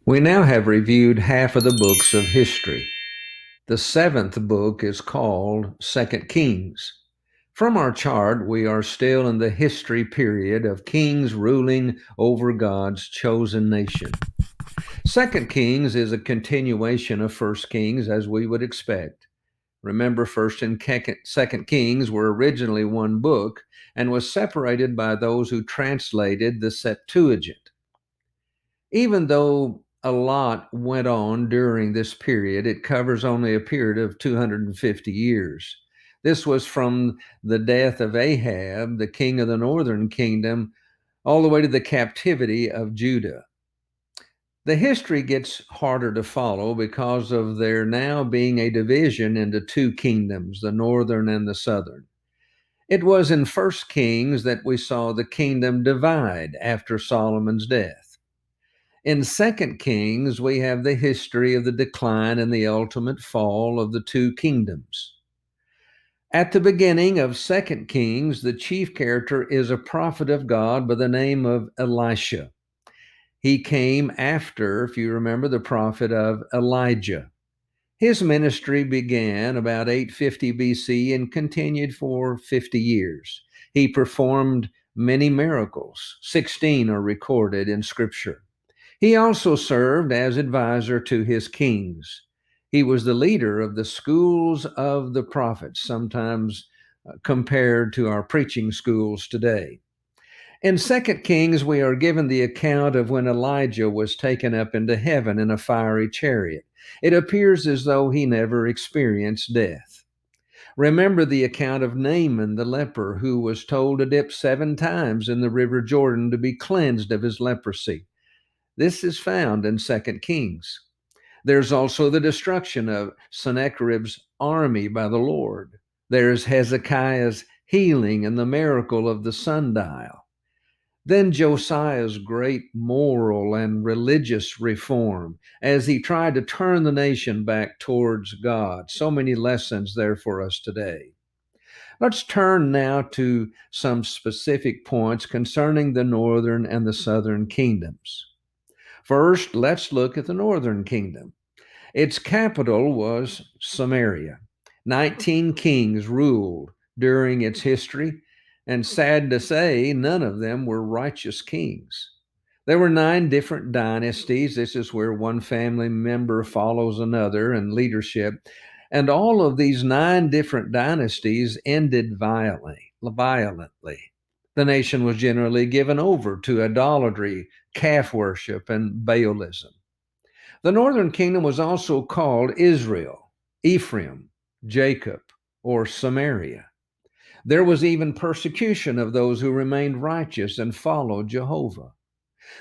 We now have reviewed half of the books of history. The seventh book is called Second Kings. From our chart, we are still in the history period of kings ruling over God's chosen nation. Second Kings is a continuation of First Kings, as we would expect. Remember, First and Second Kings were originally one book and was separated by those who translated the Septuagint. Even though a lot went on during this period, it covers only a period of 250 years. This was from the death of Ahab, the king of the northern kingdom, all the way to the captivity of Judah. The history gets harder to follow because of there now being a division into two kingdoms, the northern and the southern. It was in First Kings that we saw the kingdom divide after Solomon's death. In Second Kings, we have the history of the decline and the ultimate fall of the two kingdoms. At the beginning of Second Kings, the chief character is a prophet of God by the name of Elisha. He came after, if you remember, the prophet of Elijah. His ministry began about 850 BC and continued for 50 years. He performed many miracles. 16 are recorded in Scripture. He also served as advisor to his kings. He was the leader of the schools of the prophets, sometimes compared to our preaching schools today. In Second Kings, we are given the account of when Elijah was taken up into heaven in a fiery chariot. It appears as though he never experienced death. Remember the account of Naaman the leper, who was told to dip 7 times in the river Jordan to be cleansed of his leprosy. This is found in Second Kings. There's also the destruction of Sennacherib's army by the Lord. There's Hezekiah's healing and the miracle of the sundial. Then Josiah's great moral and religious reform as he tried to turn the nation back towards God. So many lessons there for us today. Let's turn now to some specific points concerning the northern and the southern kingdoms. First, let's look at the northern kingdom. Its capital was Samaria. 19 kings ruled during its history, and sad to say, none of them were righteous kings. There were 9 different dynasties. This is where one family member follows another in leadership. And all of these 9 different dynasties ended violently. The nation was generally given over to idolatry, calf worship, and Baalism. The northern kingdom was also called Israel, Ephraim, Jacob, or Samaria. There was even persecution of those who remained righteous and followed Jehovah.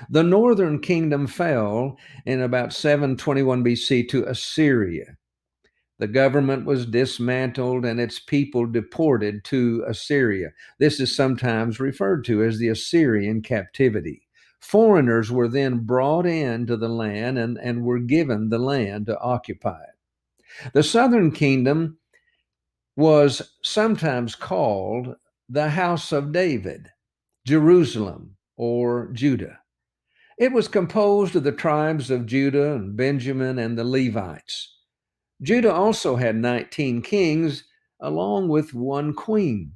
The northern kingdom fell in about 721 BC to Assyria. The government was dismantled and its people deported to Assyria. This is sometimes referred to as the Assyrian captivity. Foreigners were then brought into the land and were given the land to occupy it. The southern kingdom was sometimes called the House of David, Jerusalem, or Judah. It was composed of the tribes of Judah and Benjamin and the Levites. Judah also had 19 kings, along with one queen.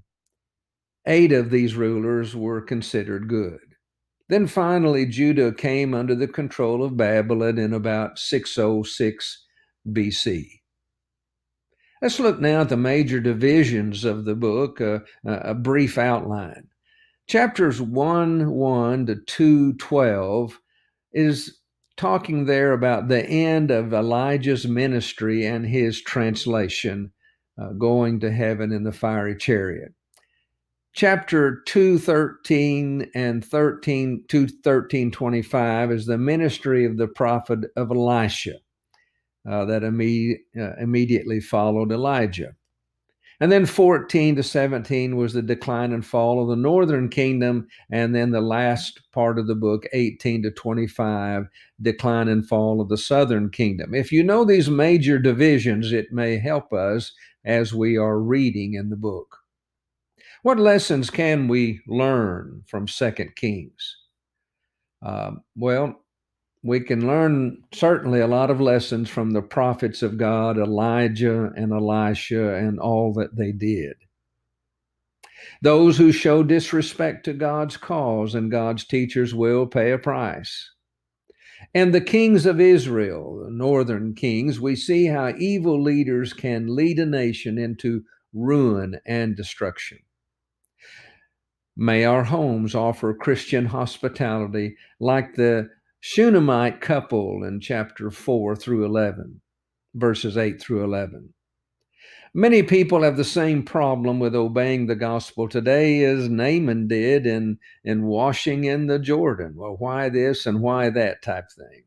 8 of these rulers were considered good. Then finally, Judah came under the control of Babylon in about 606 BC. Let's look now at the major divisions of the book, a brief outline. Chapters 1:1 to 2:12 is talking there about the end of Elijah's ministry and his translation, going to heaven in the fiery chariot. Chapter 2:13 and 2:13-25 is the ministry of the prophet of Elisha that immediately followed Elijah. And then 14 to 17 was the decline and fall of the northern kingdom. And then the last part of the book, 18 to 25, decline and fall of the southern kingdom. If you know these major divisions, it may help us as we are reading in the book. What lessons can we learn from Second Kings? Well, We can learn certainly a lot of lessons from the prophets of God, Elijah and Elisha, and all that they did. Those who show disrespect to God's cause and God's teachers will pay a price. And the kings of Israel, the northern kings, we see how evil leaders can lead a nation into ruin and destruction. May our homes offer Christian hospitality like the Shunammite couple in chapter 4 through 11, verses 8 through 11. Many people have the same problem with obeying the gospel today as Naaman did in washing in the Jordan. Well, why this and why that type thing?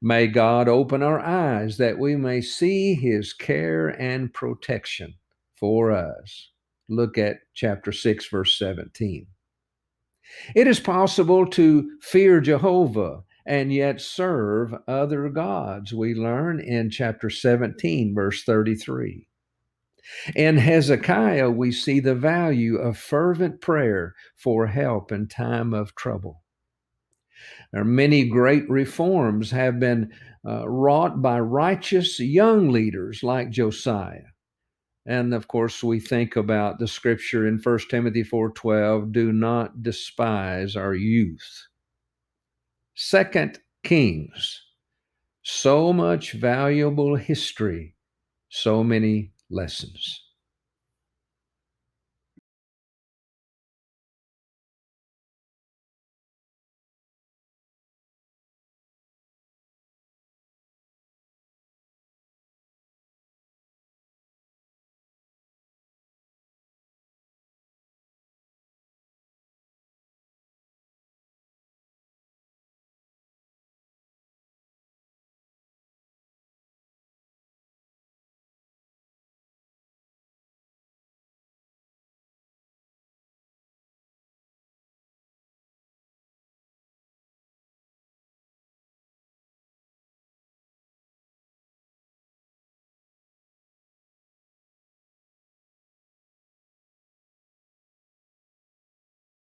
May God open our eyes that we may see his care and protection for us. Look at chapter 6, verse 17. It is possible to fear Jehovah and yet serve other gods. We learn in chapter 17, verse 33. In Hezekiah, we see the value of fervent prayer for help in time of trouble. There are many great reforms have been wrought by righteous young leaders like Josiah. And of course, we think about the scripture in 1 Timothy 4:12, do not despise our youth. Second Kings, so much valuable history, so many lessons.